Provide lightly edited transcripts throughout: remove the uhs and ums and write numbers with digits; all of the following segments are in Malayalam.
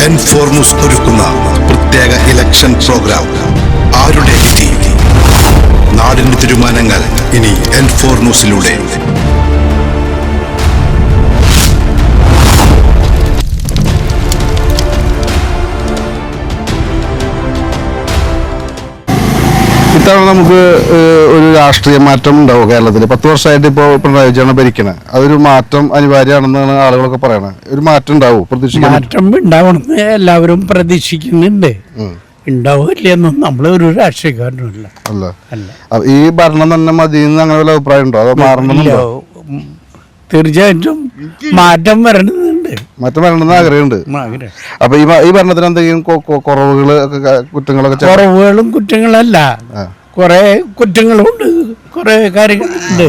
N4 News ഒരുക്കുന്ന പ്രത്യേക ഇലക്ഷൻ പ്രോഗ്രാം ആരുടെ വിധി. നാടിന്റെ തീരുമാനങ്ങൾ ഇനി N4 ന്യൂസിലൂടെ. ഇത്തവണ നമുക്ക് ഒരു രാഷ്ട്രീയ മാറ്റം ഉണ്ടാവും കേരളത്തിൽ. 10 വർഷമായിട്ട് ഇപ്പോൾ പിണറായി വിജയൻ ഭരിക്കണം. അതൊരു മാറ്റം അനിവാര്യമാണെന്നാണ് ആളുകളൊക്കെ പറയണത്. ഒരു മാറ്റം ഉണ്ടാവും, പ്രതീക്ഷിക്കണം. മാറ്റം ഉണ്ടാവണമെന്ന് എല്ലാവരും പ്രതീക്ഷിക്കുന്നുണ്ട്. ഉണ്ടാവില്ലെന്നും നമ്മളൊരു രാഷ്ട്രീയക്കാരനല്ല. അല്ല, ഈ ഭരണം തന്നെ മതി എന്ന് അങ്ങനെ വല്ല അഭിപ്രായം ഉണ്ടോ? അതോ മാറണമെന്നുണ്ടോ? തീർച്ചയായിട്ടും മാറ്റം വരണമെന്നുണ്ട്. മാറ്റം വരണമെന്ന് ആഗ്രഹമുണ്ട്. അപ്പൊ ഈ ഭരണത്തിന് എന്തെങ്കിലും കുറവുകള്, കുറ്റങ്ങളൊക്കെ? കുറവുകളും കുറ്റങ്ങളല്ല, കുറെ കുറ്റങ്ങളുണ്ട്, കുറെ കാര്യങ്ങളുണ്ട്.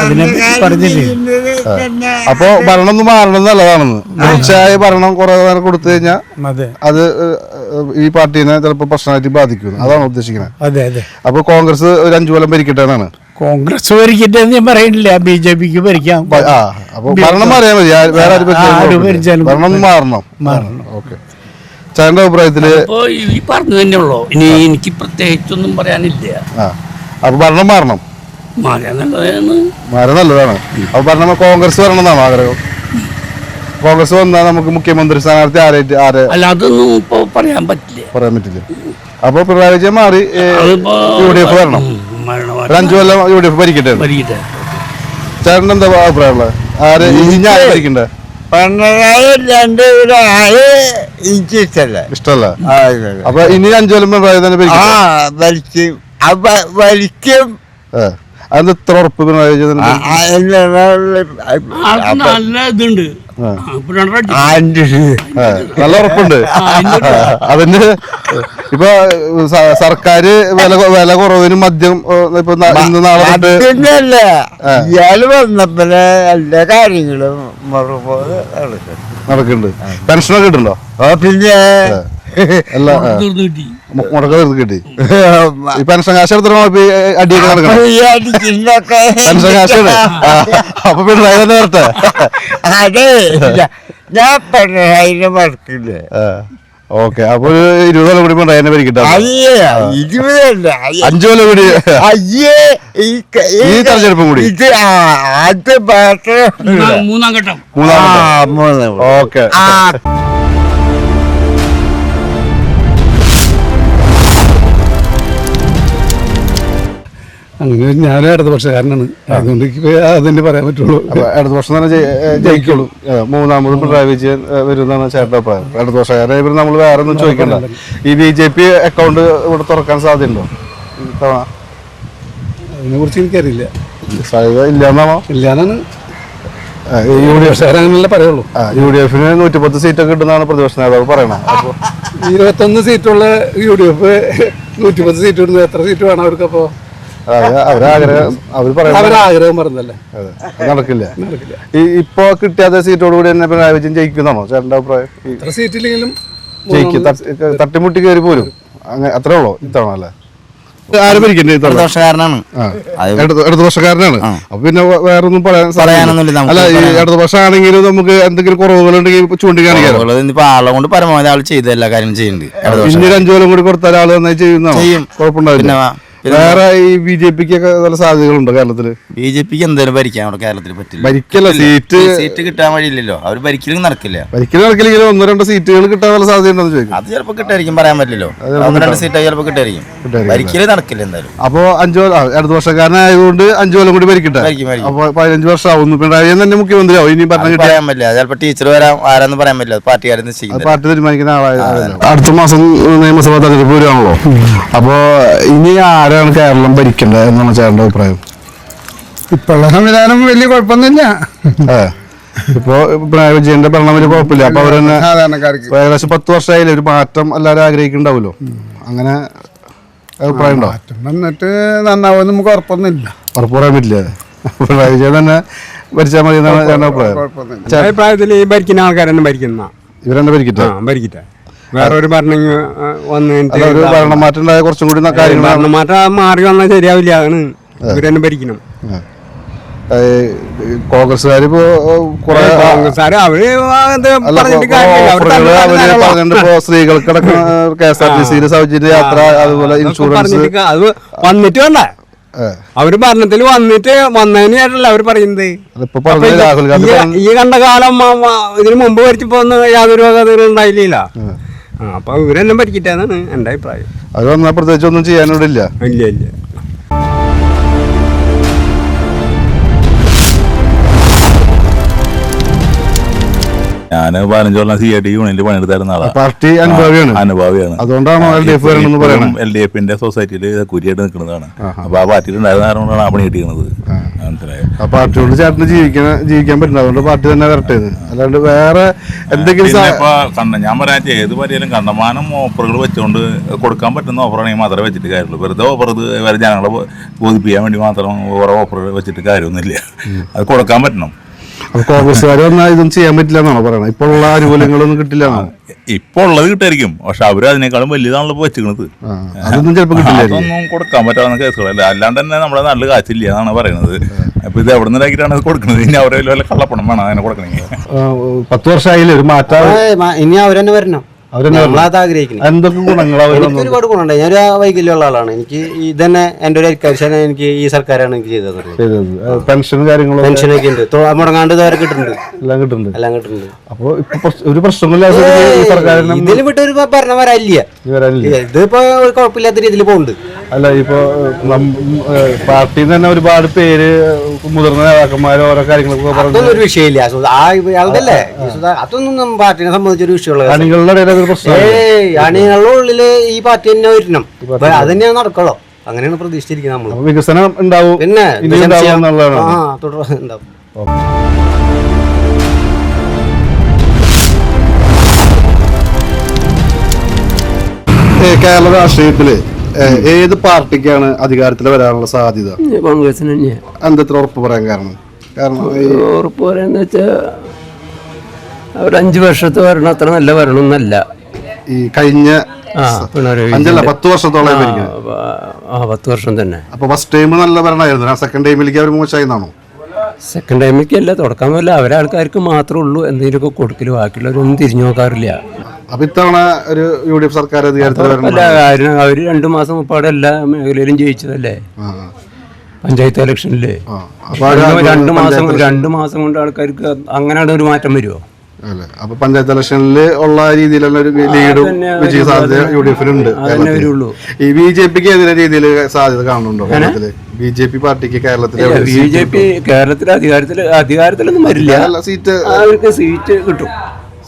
അതിനെ പറഞ്ഞില്ലേ. അപ്പൊ ഭരണം ഒന്ന് മാറണം നല്ലതാണെന്ന്. തീർച്ചയായും ഭരണം കുറെ നേരം കൊടുത്തു കഴിഞ്ഞാൽ അത് ഈ പാർട്ടീനെ ചിലപ്പോ പ്രശ്നമായിട്ട് ബാധിക്കും. അതാണ് ഉദ്ദേശിക്കുന്നത്. അതെ അതെ. അപ്പൊ കോൺഗ്രസ് ഒരു 5 കൊല്ലം ഭരിക്കട്ടെ എന്നാണ്. കോൺഗ്രസ് ഭരിക്കട്ടെ എന്ന് ഞാൻ പറയുന്നില്ല, BJPക്ക് ഭരിക്കാം. അപ്പൊ ഭരണം മാറിയാൽ മതി, വേറെ ഭരണം മാറണം. ഓക്കെ, ചേട്ടന്റെ അഭിപ്രായത്തില് ഈ പറഞ്ഞു തന്നെ ഉള്ളൂ. ഇനി എനിക്ക് പ്രത്യേകിച്ചൊന്നും പറയാനില്ല. അപ്പൊ ഭരണം മാറണം, മാറാൻ നല്ലതാണ്. അപ്പൊ ഭരണം കോൺഗ്രസ് വരണം എന്നാണ് ആഗ്രഹം. കോൺഗ്രസ് വന്നാൽ നമുക്ക് മുഖ്യമന്ത്രി സ്ഥാനാർത്ഥി ആരെ അല്ല, അതൊന്നും ഇപ്പൊ പറയാൻ പറ്റില്ല. അപ്പൊ പിണറായി വിജയൻ മാറി UDF വരണം. 5 കൊല്ലം UDF ഭരിക്കട്ടെ. ചേട്ടൻ എന്താ അഭിപ്രായമുള്ളത്? ആര് ഭരിക്കണ്ടേ? ഇഷ്ടല്ല. അപ്പൊ ഇനി 5 കൊല്ലം പിണറായി തന്നെ ഭരിക്കും. അതെന്താ ഇത്ര ഉറപ്പ് പിണറായി വിജയൻ? നല്ല ഇതുണ്ട്, നല്ല ഉറപ്പുണ്ട്. അതിന് ഇപ്പൊ സർക്കാര് വില കുറവിനും മദ്യം ഇപ്പൊ ഇന്ന് നാളെ ഇയാള് വന്നപ്പോലെ എല്ലാ കാര്യങ്ങളും നടക്കുന്നുണ്ട്. പെൻഷനൊക്കെ കിട്ടുന്നുണ്ടോ? പിന്നെ മുടക്കം തീർത്ത് കിട്ടി. ഈ പെൻഷൻ കാശ് എടുത്തിട്ട് അടിയൊക്കെ നടക്കണം. പെൻഷൻ കാശാണ്. അപ്പൊ പിണറായി തന്നെ വരട്ടെ. അതെ, ഞാൻ പിണറായിനെ മറക്കില്ല. ഓക്കെ, അപ്പൊ 20 കൊല്ലം കൂടി പിണറായി തന്നെ ഭരിക്കട്ടെ. 5 കൊല്ലം കൂടി ഈ തെരഞ്ഞെടുപ്പും കൂടി. അത് മൂന്നാം ഘട്ടം. ഓക്കെ. അങ്ങനെ ഞാനും ഇടതുപക്ഷക്കാരനാണ്, അതുകൊണ്ട് അതന്നെ പറയാൻ പറ്റുള്ളൂ. ഇടതുപക്ഷം തന്നെ ജയിക്കുള്ളൂ. 3ാമത് പിണറായി വിജയൻ വരുന്നതാണ് ചേട്ടൻ്റെ അഭിപ്രായം. ഇടതുപക്ഷക്കാരെ നമ്മൾ വേറെ ഒന്നും ചോദിക്കണ്ട. ഈ BJP അക്കൗണ്ട് ഇവിടെ തുറക്കാൻ സാധ്യതയുണ്ടോ ഇത്തവണ? അതിനെ കുറിച്ച് എനിക്കറിയില്ല. സാധ്യത ഇല്ലാന്നാണോ? ഇല്ലാന്നാണ് UDF പറയുള്ളൂ. UDFന് 110 സീറ്റൊക്കെ കിട്ടുന്നതാണ് പ്രതിപക്ഷ നേതാവ് പറയണത്. അപ്പൊ 21 സീറ്റുള്ള UDF 110 സീറ്റ് കിട്ടുന്നത് എത്ര സീറ്റ് വേണം അവർക്ക്? അപ്പൊ അവരാഗ്രഹം പറഞ്ഞല്ലേ, നടക്കില്ല. ഇപ്പൊ കിട്ടിയാത്ത സീറ്റോട് കൂടി തന്നെ പിണറായി വിജയൻ ജയിക്കുന്നതാണോ ചേട്ടന്റെ അഭിപ്രായം? എത്ര സീറ്റില്ലെങ്കിലും ജയിക്കും, തട്ടിമുട്ടി കയറി പോരും. അത്രേ ഉള്ളൂ ഇത്തവണ അല്ലേ? ആര് ഭരിക്കണ്ടേ? ഇടതുപക്ഷക്കാരനാണ്. ഇടതുപക്ഷക്കാരനാണ്. അപ്പൊ പിന്നെ വേറെ ഒന്നും പറയാനൊന്നുമില്ല. അല്ല, ഈ ഇടതുപക്ഷമാണെങ്കിലും നമുക്ക് എന്തെങ്കിലും കുറവുകളുണ്ടെങ്കിൽ ചൂണ്ടിക്കാണിക്കാം. ആളെ കൊണ്ട് പരമാവധി ആൾ ചെയ്ത എല്ലാ കാര്യം ചെയ്യുന്നുണ്ട്. പിന്നീട് 5 കൊല്ലം കൂടി കൊടുത്താൽ ആള് നന്നായി ചെയ്യുന്നതാണ്, കുഴപ്പമുണ്ടാവില്ല. വേറെ ഈ BJPക്ക് ഒക്കെ നല്ല സാധ്യതകളുണ്ടോ കേരളത്തില്? BJPക്ക് എന്തായാലും ഭരിക്കാൻ അവിടെ കേരളത്തിൽ പറ്റില്ല. ഭരിക്കല്ല, സീറ്റ് കിട്ടാൻ വഴിയില്ലല്ലോ. അവർ ഭരിക്കലും നടക്കില്ല. നടക്കില്ലെങ്കിലും 1-2 സീറ്റുകൾ കിട്ടാൻ നല്ല സാധ്യത ചോദിക്കും. അത് ചിലപ്പോൾ കിട്ടായിരിക്കും, പറയാൻ പറ്റില്ലല്ലോ. 1-2 സീറ്റ് ചിലപ്പോൾ കിട്ടായിരിക്കും, ഭരിക്കല് നടക്കില്ല എന്തായാലും. അപ്പൊ 5 വർഷക്കാരനായതുകൊണ്ട് 5 കൊല്ലം കൂടി ഭരിക്കട്ടെ. അപ്പൊ 15 വർഷം ആവുന്നു. പിണറായി തന്നെ മുഖ്യമന്ത്രി ആവും. ഇനി പറയാൻ പറ്റില്ല. ചിലപ്പോൾ ടീച്ചർ വരാൻ ആരാന്ന് പറയാൻ പറ്റില്ല. പാർട്ടിക്കാരെ പാർട്ടി തീരുമാനിക്കുന്ന ആളായത്. അടുത്ത മാസം നിയമസഭാ തെരഞ്ഞെടുപ്പ് വരുവാണല്ലോ. അപ്പൊ ഇനി ആരാണ് കേരളം ഭരിക്കേണ്ടത് എന്നാണ് ചേട്ടൻ്റെ അഭിപ്രായം? ഇപ്പോഴുള്ള സംവിധാനം വലിയ കുഴപ്പമൊന്നുമില്ല. ഇപ്പൊ പിണറായി വിജയന്റെ ഭരണം വലിയ കുഴപ്പമില്ല. അപ്പൊ അവരെന്നെ ഏകദേശം 10 വർഷമായില്ലേ, ഒരു മാറ്റം എല്ലാവരും ആഗ്രഹിക്കുന്നുണ്ടാവുമല്ലോ. അങ്ങനെ അഭിപ്രായം ഉണ്ടോ? മാറ്റം വന്നിട്ട് നന്നാവും നമുക്ക് ഉറപ്പൊന്നുമില്ല. ഉറപ്പ് പറയാൻ പറ്റില്ല. പിണറായി വിജയൻ തന്നെ ഭരിച്ചാൽ മതി എന്നാണ് ചേട്ടൻ്റെ അഭിപ്രായം. അഭിപ്രായത്തിൽ ഈ ഭരിക്കുന്ന ആൾക്കാരെന്നെ ഭരിക്കുന്ന ഇവരെന്നെ ഭരിക്കട്ടെ. വേറൊരു ഭരണം ഭരണമാറ്റം ഉണ്ടായ കുറച്ചും കൂടി ഭരണമാറ്റം മാറി വന്നാൽ ശരിയാവില്ല. ഇവരെന്നെ ഭരിക്കണം. കോൺഗ്രസ്സുകാർ ഇപ്പോ കുറെ കോൺഗ്രസ്സുകാർ അവര് പറഞ്ഞിട്ടുണ്ട്. ഇപ്പോ സ്ത്രീകൾക്കടക്കം KSRTC സൗജന്യ യാത്ര, അതുപോലെ ഇൻഷുറൻസ് അത് വന്നിട്ട് വേണ്ട. അവര് ഭരണത്തിൽ വന്നിട്ട് വന്നതിന് ശേഷമല്ല അവര് പറയുന്നത്. രാഹുൽ ഗാന്ധി ഈ കണ്ട കാലം ഇതിനു മുമ്പ് ഭരിച്ചപ്പോ ഒന്നും യാതൊരു വകതികളും ഉണ്ടായില്ല. അപ്പൊ ഇവരെല്ലാം ഭരിക്കിട്ടാന്നാണ് എന്റെ അഭിപ്രായം. അത് വന്നാൽ പ്രത്യേകിച്ച് ഒന്നും ചെയ്യാനോടില്ല. ഇല്ല ഇല്ല. ഞാൻ 15 കൊല്ലം CIT യൂണിയനിൽ പണിയെടുത്തായിരുന്ന ആളാണ്. പാർട്ടി അനുഭാവിയാണ്. അതുകൊണ്ടാണ് LDF സൊസൈറ്റിയിൽ കുരിയായിട്ട് നിൽക്കുന്നതാണ്. അപ്പൊ ആ പാർട്ടിയിൽ ഉണ്ടായിരുന്ന കാരണമാണ് ആ പണി കിട്ടിയിരുന്നത്. മനസ്സിലായോ? ആ പാർട്ടിയോട് ചേട്ടന് ജീവിക്കാൻ പറ്റുന്നത് അതുകൊണ്ട് പാർട്ടി തന്നെ വരട്ടെ, അല്ലാണ്ട് വേറെ എന്തെങ്കിലും ഞാൻ പറയാൻ ഏത് പരിയാലും കണ്ടമാനം ഓഫറുകൾ വെച്ചുകൊണ്ട് കൊടുക്കാൻ പറ്റുന്ന ഓഫറാണെങ്കിൽ മാത്രമേ വെച്ചിട്ട് കാര്യമുള്ളൂ. വെറുതെ ഓഫർ വരെ ജനങ്ങളെ ബോധിപ്പിക്കാൻ വേണ്ടി മാത്രം ഓരോ ഓഫറുകൾ വെച്ചിട്ട് കാര്യമൊന്നുമില്ല. അത് കൊടുക്കാൻ പറ്റണം. അപ്പൊ കോൺഗ്രസ്സുകാർ വന്നാൽ ഇതൊന്നും ചെയ്യാൻ പറ്റില്ല എന്നാണോ പറയണത്? ഇപ്പോൾ ഉള്ള ആനുകൂല്യങ്ങളൊന്നും കിട്ടില്ല എന്നാണ്. ഇപ്പൊ ഉള്ളത് കിട്ടായിരിക്കും, പക്ഷെ അവര് അതിനേക്കാളും വലിയതാണല്ലോ ഇപ്പൊ വെച്ചിരുന്നത്. അതൊന്നും ചിലപ്പോൾ കിട്ടില്ല. അതൊന്നും കൊടുക്കാൻ പറ്റാവുന്ന കേസുകളല്ല. അല്ലാണ്ട് തന്നെ നമ്മുടെ നാട്ടിൽ കാച്ചില്ല എന്നാണ് പറയുന്നത്. അപ്പൊ ഇത് എവിടെ നിന്നാക്കിയിട്ടാണ് അത് കൊടുക്കുന്നത്? ഇനി അവരെ വല്ല കള്ളപ്പണം വേണം അതിനെ കൊടുക്കണമെങ്കിൽ. 10 വർഷമായില്ലേ ഒരു മാറ്റം? ഇനി അവരെന്നെ വരണം. എന്തൊക്കെ ഗുണങ്ങളാണ്? ഒരുപാട് ഗുണമുണ്ട്. ഞാനൊരു വൈകല്യമുള്ള ആളാണ്. എനിക്ക് ഇതന്നെ എന്റെ ഒരു അരിക്കാഴ്ച എനിക്ക് ഈ സർക്കാരാണ് എനിക്ക് ചെയ്തത്. പെൻഷനും കാര്യങ്ങളും പെൻഷനൊക്കെ ഉണ്ട്, മുടങ്ങാണ്ട് ഇതുവരെ കിട്ടുന്നുണ്ട്, എല്ലാം കിട്ടുന്നുണ്ട്. അപ്പൊ ഒരു പ്രശ്നമില്ല. ഇതിൽ വിട്ടൊരു ഭരണം വരാനില്ല. ഇതിപ്പോ കുഴപ്പമില്ലാത്ത രീതിയിൽ പോകുന്നുണ്ട്. അല്ല, ഇപ്പൊ പാർട്ടിയിൽ തന്നെ ഒരുപാട് പേര് മുതിർന്ന നേതാക്കന്മാർ ഓരോ കാര്യങ്ങളൊക്കെ അതൊന്നും ഒരു വിഷയമില്ല. അതല്ലേ അതൊന്നും പാർട്ടിനെ സംബന്ധിച്ചൊരു വിഷയമുള്ള അണികളുടെ അണികളുടെ ഉള്ളില് ഈ പാർട്ടി തന്നെ വരണം. അത് തന്നെയാണ് നടക്കുള്ളൂ. അങ്ങനെയാണ് പ്രതീക്ഷിച്ചിരിക്കുന്നത് നമ്മൾ. വികസനം ഉണ്ടാവും, പിന്നെ ഉണ്ടാവും. തുടർന്നുണ്ടാവും. കേരള രാഷ്ട്രീയത്തില് ഏത് പാർട്ടിക്കാണ് അധികാരത്തിൽ വരാനുള്ള സാധ്യത? കോൺഗ്രസിന് തന്നെയാണ്. എന്തെത്ര ഉറപ്പ് പറയാൻ കാരണം? ഉറപ്പ് പറയാന്ന് വെച്ചാൽ അവർ 5 വർഷത്തെ ഭരണം അത്ര നല്ല ഭരണമൊന്നല്ല. ഈ കഴിഞ്ഞ പിണറായി 10 വർഷത്തോളം 10 വർഷം തന്നെ. അപ്പൊ ഫസ്റ്റ് ടൈം നല്ല ഭരണമായിരുന്നു, സെക്കൻഡ് ടൈമിലേക്ക് അവർ മോശമായി എന്നാണോ? സെക്കൻഡ് ടൈമിലേക്ക് അല്ല, തുടക്കാൻ പോലെ അവരെ ആൾക്കാർക്ക് മാത്രമേ ഉള്ളൂ എന്തെങ്കിലുമൊക്കെ കൊടുക്കല്, ബാക്കിയുള്ളവരൊന്നും തിരിഞ്ഞു നോക്കാറില്ല. അപ്പൊ ഇത്തവണ ഒരു UDF സർക്കാർ അധികാരത്തിൽ അവര് 2 മാസം മുപ്പാടെ എല്ലാ മേഖലയിലും ജയിച്ചതല്ലേ പഞ്ചായത്ത് ഇലക്ഷനില്. 2 മാസം കൊണ്ട് ആൾക്കാർക്ക് അങ്ങനെയാണ് ഒരു മാറ്റം വരുമോ? അല്ലെ, അപ്പൊ പഞ്ചായത്ത് ഇലക്ഷനിൽ ഉള്ള രീതിയിലുള്ള ഒരു ലീഡും വിജയ സാധ്യത UDF-നുണ്ട്. ഈ BJP-ക്ക് ഏതെങ്കിലും രീതിയിൽ സാധ്യത കാണുന്നുണ്ടോ കേരളത്തില്? BJP പാർട്ടിക്ക് BJP കേരളത്തിലെ അധികാരത്തിലൊന്നും വരില്ല. അവർക്ക് സീറ്റ് കിട്ടും.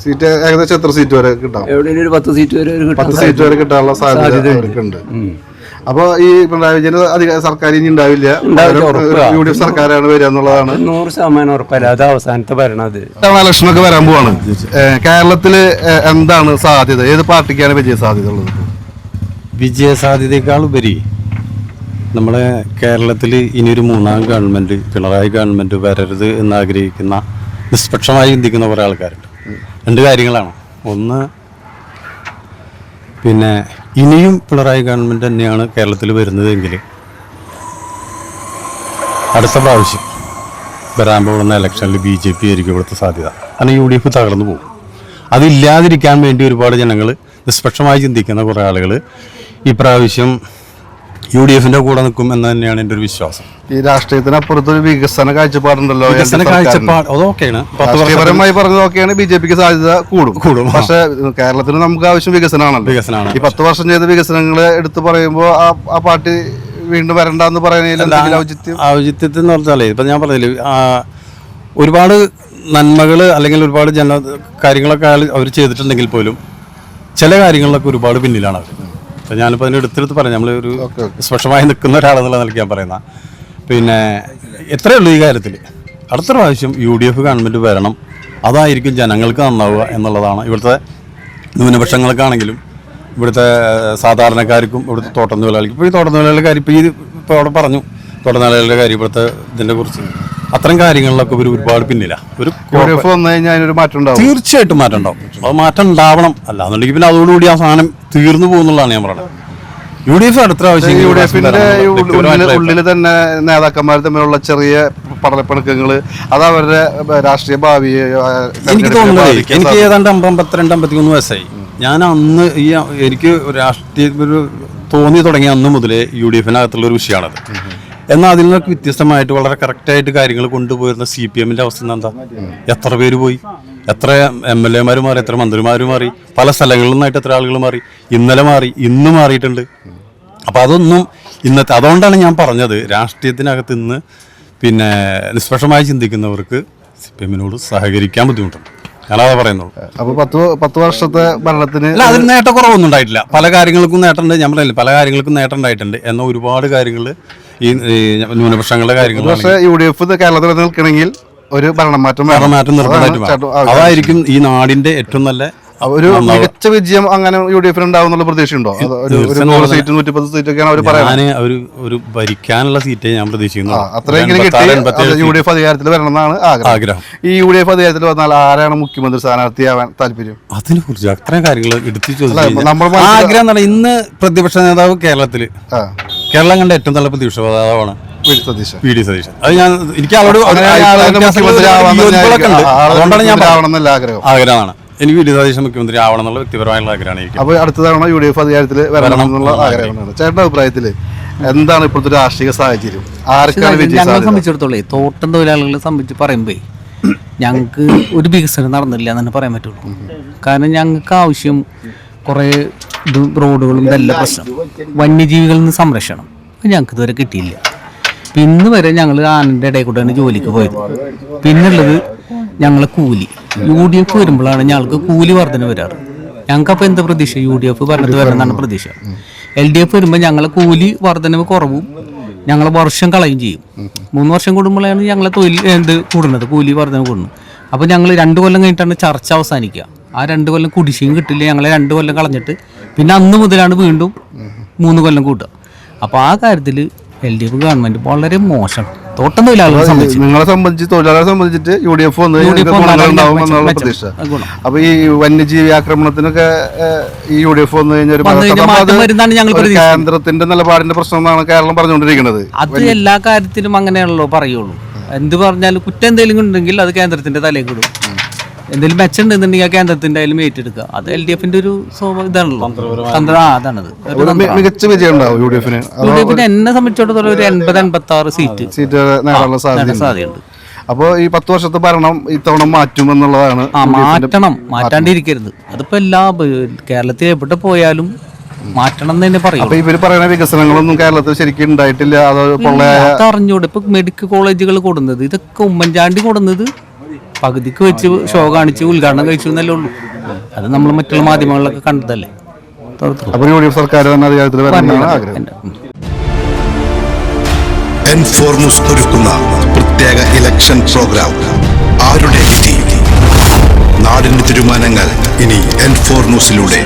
സീറ്റ് ഏകദേശം എത്ര സീറ്റ് വരെ കിട്ടാം? എവിടെയും ഒരു 10 സീറ്റ് വരെ 10 സീറ്റ് വരെ കിട്ടാനുള്ള സാധ്യത അവർക്കുണ്ട്. അപ്പൊ ഈ പിണറായി വിജയന് സർക്കാർ ഇനി ഉണ്ടാവില്ല, UDF സർക്കാരാണ് വരിക എന്നുള്ളതാണ് 100% ഉറപ്പല്ല. അത് അവസാനത്തെ ഭരണത്. ഇലക്ഷനൊക്കെ വരാൻ പോവാണ്. കേരളത്തില് എന്താണ് സാധ്യത? ഏത് പാർട്ടിക്കാണ് വിജയ സാധ്യത ഉള്ളത്? വിജയ സാധ്യതയേക്കാൾ ഉപരി നമ്മളെ കേരളത്തിൽ ഇനിയൊരു 3ാം ഗവൺമെന്റ്, പിണറായി ഗവൺമെന്റ് വരരുത് എന്നാഗ്രഹിക്കുന്ന നിഷ്പക്ഷമായി ചിന്തിക്കുന്ന കുറേ ആൾക്കാരുണ്ട്. 2 കാര്യങ്ങളാണ്. ഒന്ന്, പിന്നെ ഇനിയും പിണറായി ഗവൺമെൻറ് തന്നെയാണ് കേരളത്തിൽ വരുന്നതെങ്കിൽ അടുത്ത പ്രാവശ്യം വരാൻ പോകുന്ന ഇലക്ഷനിൽ BJP ആയിരിക്കും ഇവിടുത്തെ സാധ്യത. കാരണം UDF തകർന്നു പോകും. അതില്ലാതിരിക്കാൻ വേണ്ടി ഒരുപാട് ജനങ്ങൾ, നിഷ്പക്ഷമായി ചിന്തിക്കുന്ന കുറേ ആളുകൾ ഈ പ്രാവശ്യം UDF-ന്റെ കൂടെ നിൽക്കും എന്ന് തന്നെയാണ് എൻ്റെ ഒരു വിശ്വാസം. ഈ രാഷ്ട്രീയത്തിനപ്പുറത്തൊരു വികസന കാഴ്ചപ്പാടുണ്ടല്ലോ. വികസന കാഴ്ചപ്പാട് അതൊക്കെയാണ്, രാഷ്ട്രീയപരമായി പറഞ്ഞതൊക്കെയാണ് BJP-ക്ക് സാധ്യത കൂടും. പക്ഷെ കേരളത്തിന് നമുക്ക് ആവശ്യം വികസനമാണല്ലോ. ഈ 10 വർഷം ചെയ്ത വികസനങ്ങളെ എടുത്തു പറയുമ്പോൾ ആ പാർട്ടി വീണ്ടും വരണ്ടെന്ന് പറയുന്നതിൽ ഔചിത്യത്തിൽ എന്ന് പറഞ്ഞാലേ ഇപ്പം ഞാൻ പറഞ്ഞില്ലേ, ഒരുപാട് നന്മകൾ അല്ലെങ്കിൽ ഒരുപാട് കാര്യങ്ങളൊക്കെ അവർ ചെയ്തിട്ടുണ്ടെങ്കിൽ പോലും ചില കാര്യങ്ങളിലൊക്കെ ഒരുപാട് പിന്നിലാണ് അവർ. അപ്പം ഞാനിപ്പോൾ അതിന് എടുത്തെടുത്ത് പറയാം, നമ്മൾ ഒരു സ്പഷ്ടമായി നിൽക്കുന്ന ഒരാളെന്നുള്ള നിലയ്ക്ക് ഞാൻ പറയുന്ന. പിന്നെ എത്രയേ ഉള്ളൂ ഈ കാര്യത്തിൽ, അടുത്ത പ്രാവശ്യം UDF ഗവൺമെൻറ് വരണം. അതായിരിക്കും ജനങ്ങൾക്ക് നന്നാവുക എന്നുള്ളതാണ്. ഇവിടുത്തെ ന്യൂനപക്ഷങ്ങൾക്കാണെങ്കിലും ഇവിടുത്തെ സാധാരണക്കാർക്കും ഇവിടുത്തെ തോട്ടത്തൊഴിലാളിക്കും. ഇപ്പോൾ ഈ തോട്ടത്തൊഴിലാളികളുടെ ഇപ്പോൾ അവിടെ പറഞ്ഞു, തോട്ടത്തൊഴിലാളികളുടെ കാര്യം, ഇവിടുത്തെ ഇതിനെ കുറിച്ച് അത്തരം കാര്യങ്ങളിലൊക്കെ ഒരുപാട് പിന്നില്ല. തീർച്ചയായിട്ടും മാറ്റം ഉണ്ടാവും. അത് മാറ്റം ഉണ്ടാവണം. അല്ലാന്നുണ്ടെങ്കിൽ പിന്നെ അതോടുകൂടി ആ സാധനം തീർന്നു പോകുന്നുള്ളതാണ് ഞാൻ പറയുന്നത്. UDF അടുത്ത പ്രാവശ്യം UDF-ന്റെ ഉള്ളിൽ തന്നെ നേതാക്കന്മാർ തമ്മിലുള്ള ചെറിയ പടലപ്പിണക്കങ്ങള് അത് അവരുടെ രാഷ്ട്രീയ ഭാവിയെ എനിക്ക് തോന്നുന്നത് എനിക്ക് ഏതാണ്ട് 52-53 വയസ്സായി. ഞാൻ അന്ന് എനിക്ക് രാഷ്ട്രീയ ഒരു തോന്നി തുടങ്ങിയ അന്ന് മുതലേ UDF-നകത്തുള്ള ഒരു വിഷയമാണത്. എന്നാൽ അതിൽ നിന്നൊക്കെ വ്യത്യസ്തമായിട്ട് വളരെ കറക്റ്റായിട്ട് കാര്യങ്ങൾ കൊണ്ടുപോയിരുന്ന CPM-ന്റെ അവസ്ഥ എന്താ? എത്ര പേര് പോയി, എത്ര MLA-മാർ മാറി, എത്ര മന്ത്രിമാർ മാറി, പല സ്ഥലങ്ങളിൽ നിന്നായിട്ട് എത്ര ആളുകൾ മാറി, ഇന്നലെ മാറി, ഇന്ന് മാറിയിട്ടുണ്ട്. അപ്പം അതൊന്നും ഇന്നത്തെ, അതുകൊണ്ടാണ് ഞാൻ പറഞ്ഞത് രാഷ്ട്രീയത്തിനകത്ത് ഇന്ന് പിന്നെ നിഷ്പക്ഷമായി ചിന്തിക്കുന്നവർക്ക് CPM-നോട് സഹകരിക്കാൻ ബുദ്ധിമുട്ടുണ്ട്. ഞാനതാ പറയുന്നുള്ളൂ. അപ്പൊ 10 വർഷത്തെ ഭരണത്തിന് അല്ല, അതിന് നേട്ടക്കുറവൊന്നും ഉണ്ടായിട്ടില്ല. പല കാര്യങ്ങൾക്കും നേട്ടമുണ്ട്. ഞാൻ പറഞ്ഞില്ല, പല കാര്യങ്ങൾക്കും നേട്ടം ഉണ്ടായിട്ടുണ്ട്. എന്നാൽ ഒരുപാട് കാര്യങ്ങൾ ഈ ന്യൂനപക്ഷങ്ങളുടെ കാര്യങ്ങൾ പക്ഷേ UDF കേരളത്തിൽ നിൽക്കണമെങ്കിൽ ഒരു ഭരണമാറ്റം നിർബന്ധമായിട്ടും അതായിരിക്കും ഈ നാടിന്റെ ഏറ്റവും നല്ല ഒരു മികച്ച വിജയം അങ്ങനെ UDF-ന് ഉണ്ടാവുന്നുള്ള പ്രതീക്ഷയുണ്ടോ? 100 സീറ്റ് 110 സീറ്റൊക്കെയാണ് അവർ പറയുന്നത്. ഒരു ഭരിക്കാനുള്ള സീറ്റേ ഞാൻ പ്രതീക്ഷിക്കുന്നു. അത്രയെങ്കിലും കിട്ടി UDF അധികാരത്തിൽ വരണം എന്നാണ് ആഗ്രഹം. ഈ UDF അധികാരത്തിൽ വന്നാൽ ആരാണ് മുഖ്യമന്ത്രി സ്ഥാനാർത്ഥിയാവാൻ താല്പര്യം? അതിനെ കുറിച്ച് അത്രയും കാര്യങ്ങൾ എടുത്തു ചോദിച്ചു. ആഗ്രഹം എന്ന് പറഞ്ഞാൽ ഇന്ന് പ്രതിപക്ഷ നേതാവ് കേരളം കണ്ട ഏറ്റവും നല്ല പ്രതിപക്ഷ നേതാവാണ് വി ഡി സതീശൻ. അത് ഞാൻ എനിക്ക് അതുകൊണ്ടാണ് ഞാൻ ആഗ്രഹമാണ്. എനിക്ക് വി ഡി സതീശൻ മുഖ്യമന്ത്രി ആവണം എന്നുള്ള വ്യക്തിപരമായുള്ള ആഗ്രഹമാണ്. അപ്പോൾ അടുത്ത തവണ UDF അധികാരത്തിൽ വരണം എന്നുള്ള ആഗ്രഹമാണ്. ചേട്ടൻ്റെ അഭിപ്രായത്തിൽ എന്താണ് ഇപ്പോഴത്തെ രാഷ്ട്രീയ സാഹചര്യം? ആർക്കാണ് ഞങ്ങളെ സംബന്ധിച്ചിടത്തോളം തോട്ടം തൊഴിലാളികളെ സംബന്ധിച്ച് പറയുമ്പോൾ ഞങ്ങൾക്ക് ഒരു വികസനം നടന്നില്ല എന്ന് തന്നെ പറയാൻ പറ്റുള്ളൂ. കാരണം ഞങ്ങൾക്ക് ആവശ്യം കുറേ റോഡുകളും ഇതെല്ലാം പ്രശ്നം, വന്യജീവികളിൽ നിന്ന് സംരക്ഷണം ഞങ്ങൾക്ക് ഇതുവരെ കിട്ടിയില്ല. ഇന്ന് വരെ ഞങ്ങൾ ആനൻ്റെ ഇടയിൽ കൂടെയാണ് ജോലിക്ക് പോയത്. പിന്നുള്ളത് ഞങ്ങളെ കൂലി. UDF വരുമ്പോഴാണ് ഞങ്ങൾക്ക് കൂലി വർധന വരാറ്. ഞങ്ങൾക്കപ്പോൾ എന്താ പ്രതീക്ഷ? UDF പറഞ്ഞിട്ട് വരണമെന്നാണ് പ്രതീക്ഷ. LDF വരുമ്പോൾ ഞങ്ങളെ കൂലി വർധനവ് കുറവും, ഞങ്ങളെ വർഷം കളയും ചെയ്യും. 3 വർഷം കൂടുമ്പോഴാണ് ഞങ്ങളെ തൊഴിൽ കൂടുന്നത്, കൂലി വർധന കൂടുന്നത്. അപ്പോൾ ഞങ്ങൾ 2 കൊല്ലം കഴിഞ്ഞിട്ടാണ് ചർച്ച അവസാനിക്കുക. ആ 2 കൊല്ലം കുടിശ്ശികയും കിട്ടില്ല. ഞങ്ങളെ 2 കൊല്ലം കളഞ്ഞിട്ട് പിന്നെ അന്ന് മുതലാണ് വീണ്ടും 3 കൊല്ലം കൂട്ടുക. അപ്പോൾ ആ കാര്യത്തിൽ LDF ഗവൺമെന്റ് വളരെ മോശം. തോട്ടം തൊഴിലാളികളെ സംബന്ധിച്ച്, നിങ്ങളെ സംബന്ധിച്ച്, തൊഴിലാളികളെ സംബന്ധിച്ചിട്ട് UDF ഉണ്ടാവും എന്നുള്ള പ്രതീക്ഷ. അപ്പൊ ഈ വന്യജീവി ആക്രമണത്തിനൊക്കെ ഈ UDF വന്നു കഴിഞ്ഞാൽ കേന്ദ്രത്തിന്റെ നിലപാടിന്റെ പ്രശ്നം എന്നാണ് കേരളം പറഞ്ഞുകൊണ്ടിരിക്കുന്നത്. അത് എല്ലാ കാര്യത്തിലും അങ്ങനെയാണല്ലോ പറയുള്ളൂ. എന്ത് പറഞ്ഞാലും കുറ്റം എന്തെങ്കിലും ഉണ്ടെങ്കിൽ അത് കേന്ദ്രത്തിന്റെ തലയിൽ കിടും. എന്തെങ്കിലും മെച്ചുണ്ടെന്നുണ്ടെങ്കിൽ ആ കേന്ദ്രത്തിന്റെ ആയാലും ഏറ്റെടുക്കുക. അത് LDF-ന്റെ ഒരു ഇതാണല്ലോ, അതാണത്. മികച്ച വിജയം ഉണ്ടാവും UDF-ന്. എന്നെ സംബന്ധിച്ചിടത്തോളം ഒരു 80-86 സീറ്റ് നേടാനുള്ള സാധ്യതയുണ്ട്. അപ്പോൾ ഈ 10 വർഷത്തെ ഭരണം ഇത്തവണ മാറ്റുമെന്നുള്ളതാണ്. മാറ്റണം, മാറ്റാണ്ടിരിക്കരുത്. അതിപ്പോ കേരളത്തിൽ എവിടെ പോയാലും മാറ്റണം എന്ന് തന്നെ പറയും. അപ്പൊ ഇവര് പറയുന്ന വികസനങ്ങളൊന്നും കേരളത്തിൽ ശരിക്കും ഉണ്ടായിട്ടില്ല. അത് അറിഞ്ഞൂടെ? ഇപ്പൊ മെഡിക്കൽ കോളേജുകൾ കൊടുക്കുന്നത് ഇതൊക്കെ ഉമ്മൻചാണ്ടി കൊടുന്നത് പകുതിക്ക് വെച്ച് ഷോ കാണിച്ച് ഉദ്ഘാടനം കഴിച്ചു എന്നല്ലേ ഉള്ളൂ. അത് നമ്മൾ മറ്റുള്ള മാധ്യമങ്ങളിലൊക്കെ കണ്ടതല്ലേ. സർക്കാർ തന്നെ അധികാരത്തിൽ വരാനാണ് ആഗ്രഹം. N4 ന്യൂസ് ഒരുക്കുന്ന പ്രത്യേക ഇലക്ഷൻ പ്രോഗ്രാം ആരുടെ വിധി? നാടിന്റെ തീരുമാനങ്ങൾ ഇനി N4 ന്യൂസിലൂടെ.